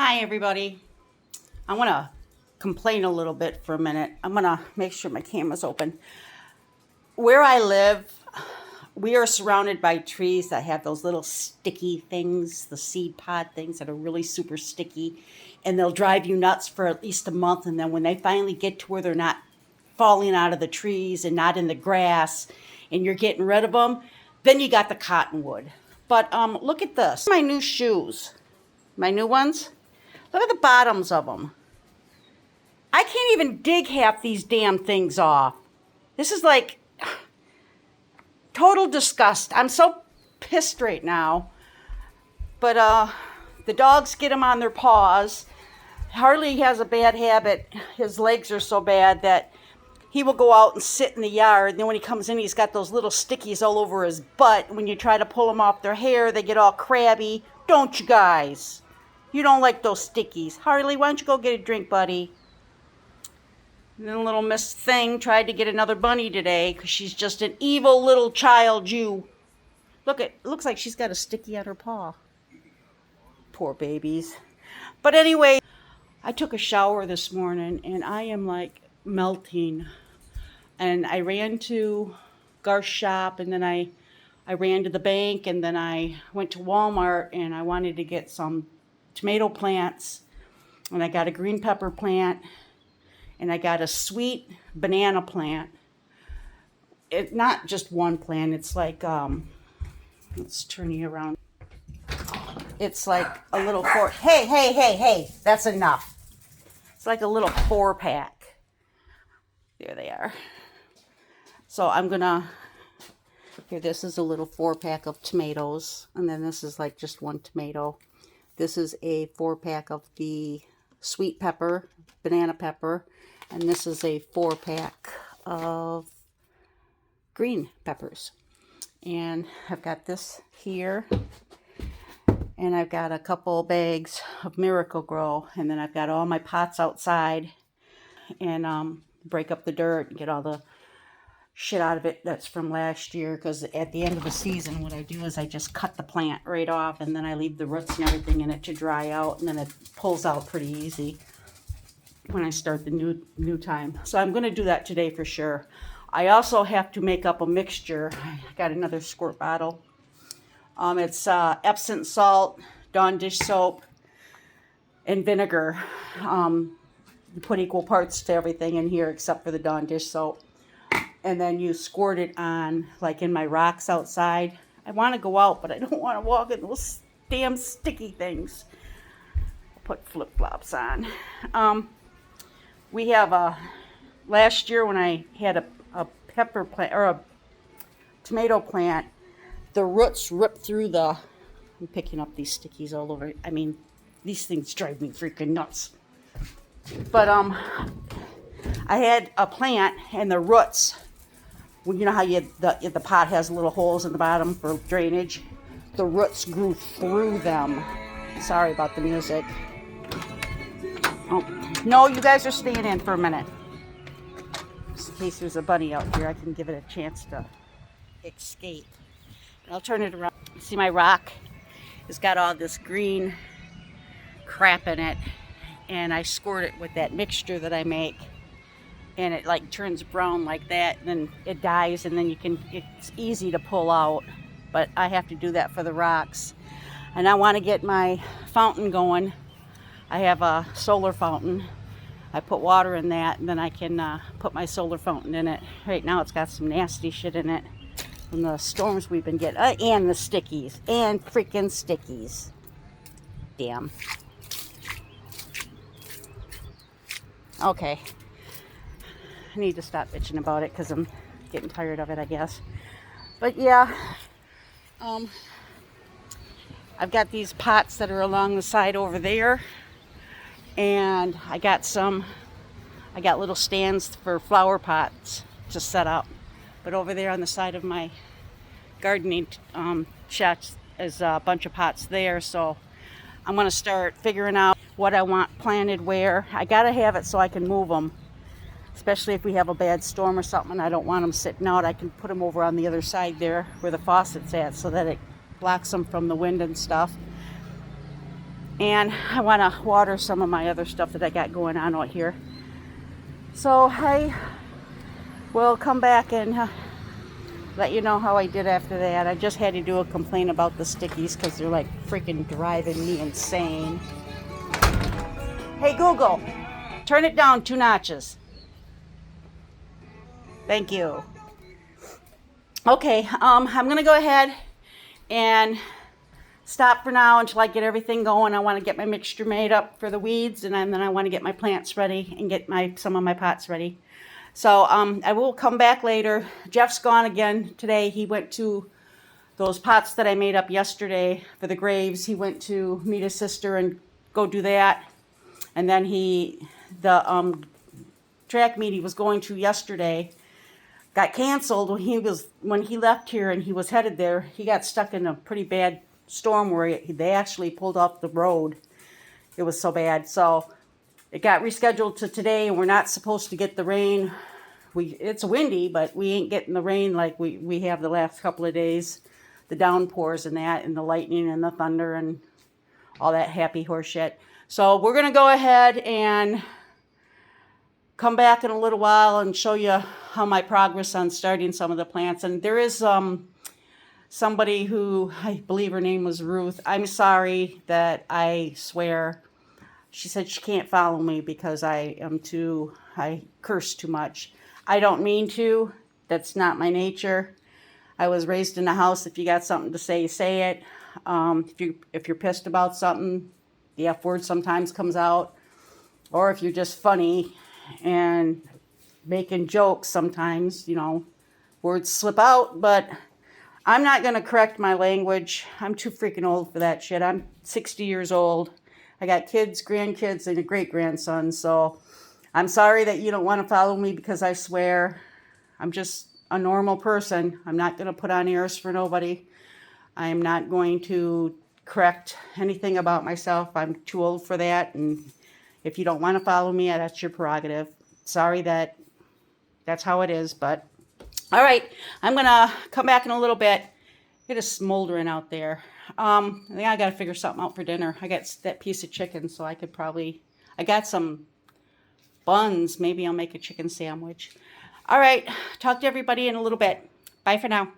Hi, everybody. I want to complain a little bit for a minute. I'm going to make sure my camera's open. Where I live, we are surrounded by trees that have those little sticky things, the seed pod things that are really super sticky, and they'll drive you nuts for at least a month. And then when they finally get to where they're not falling out of the trees and not in the grass, and you're getting rid of them, then you got the cottonwood. But look at this. My new shoes, my new ones. Look at the bottoms of them. I can't even dig half these damn things off. This is like total disgust. I'm so pissed right now. But the dogs get them on their paws. Harley has a bad habit. His legs are so bad that he will go out and sit in the yard. And then when he comes in, he's got those little stickies all over his butt. When you try to pull them off their hair, they get all crabby. Don't you guys? You don't like those stickies. Harley, why don't you go get a drink, buddy? And then little Miss Thing tried to get another bunny today because she's just an evil little child, you. Look, it looks like she's got a sticky on her paw. Poor babies. But anyway, I took a shower this morning and I am like melting. And I ran to Garth's shop and then I ran to the bank and then I went to Walmart and I wanted to get some tomato plants, and I got a green pepper plant, and I got a sweet banana plant. It's not just one plant, it's like, let's turn you around. It's like a little hey, that's enough. It's like a little 4-pack. There they are. So I'm gonna, here, this is a little 4-pack of tomatoes, and then this is like just one tomato. This is a 4-pack of the sweet pepper, banana pepper, and this is a 4-pack of green peppers. And I've got this here, and I've got a couple bags of Miracle-Gro, and then I've got all my pots outside, and break up the dirt and get all the shit out of it that's from last year, because at the end of the season what I do is I just cut the plant right off and then I leave the roots and everything in it to dry out, and then it pulls out pretty easy when I start the new time. So I'm going to do that today for sure. I also have to make up a mixture. I got another squirt bottle. It's Epsom salt, Dawn dish soap, and vinegar. Put equal parts to everything in here except for the Dawn dish soap. And then you squirt it on, like in my rocks outside. I want to go out, but I don't want to walk in those damn sticky things. I'll put flip-flops on. We have last year when I had a pepper plant, or a tomato plant, the roots ripped through the, I'm picking up these stickies all over. I mean, these things drive me freaking nuts. But I had a plant and the roots, well, you know how the pot has little holes in the bottom for drainage? The roots grew through them. Sorry about the music. Oh, no, you guys are staying in for a minute. Just in case there's a bunny out here, I can give it a chance to escape. I'll turn it around. See, my rock has got all this green crap in it, and I squirt it with that mixture that I make. And it like turns brown like that, and then it dies, and then it's easy to pull out. But I have to do that for the rocks. And I want to get my fountain going. I have a solar fountain. I put water in that, and then I can put my solar fountain in it. Right now it's got some nasty shit in it from the storms we've been getting. And the stickies. And freaking stickies. Damn. Okay. I need to stop bitching about it because I'm getting tired of it, I guess. But yeah, I've got these pots that are along the side over there, and I got little stands for flower pots to set up. But over there on the side of my gardening shed is a bunch of pots there, so I'm going to start figuring out what I want planted where. I got to have it so I can move them. Especially if we have a bad storm or something, I don't want them sitting out. I can put them over on the other side there where the faucet's at so that it blocks them from the wind and stuff. And I want to water some of my other stuff that I got going on out here. So I will come back and let you know how I did after that. I just had to do a complaint about the stickies because they're like freaking driving me insane. Hey Google, turn it down 2 notches. Thank you. Okay, I'm gonna go ahead and stop for now until I get everything going. I want to get my mixture made up for the weeds, and then I want to get my plants ready and get some of my pots ready. So I will come back later. Jeff's gone again today. He went to those pots that I made up yesterday for the graves. He went to meet his sister and go do that. And then the track meet he was going to yesterday got canceled when he left here and he was headed there. He got stuck in a pretty bad storm where they actually pulled off the road. It was so bad. So it got rescheduled to today, and we're not supposed to get the rain. It's windy, but we ain't getting the rain like we have the last couple of days. The downpours and that, and the lightning and the thunder and all that happy horse shit. So we're going to go ahead and come back in a little while and show you how my progress on starting some of the plants. And there is somebody who, I believe her name was Ruth. I'm sorry that I swear. She said she can't follow me because I curse too much. I don't mean to. That's not my nature. I was raised in a house, if you got something to say, say it. If you're pissed about something, the F word sometimes comes out. Or if you're just funny and making jokes sometimes, words slip out. But I'm not going to correct my language. I'm too freaking old for that shit. I'm 60 years old. I got kids, grandkids, and a great-grandson. So I'm sorry that you don't want to follow me because I swear. I'm just a normal person. I'm not going to put on airs for nobody. I'm not going to correct anything about myself. I'm too old for that. And if you don't want to follow me, that's your prerogative. Sorry that's how it is. But all right, I'm going to come back in a little bit. It is smoldering out there. I think I got to figure something out for dinner. I got that piece of chicken, so I got some buns. Maybe I'll make a chicken sandwich. All right, talk to everybody in a little bit. Bye for now.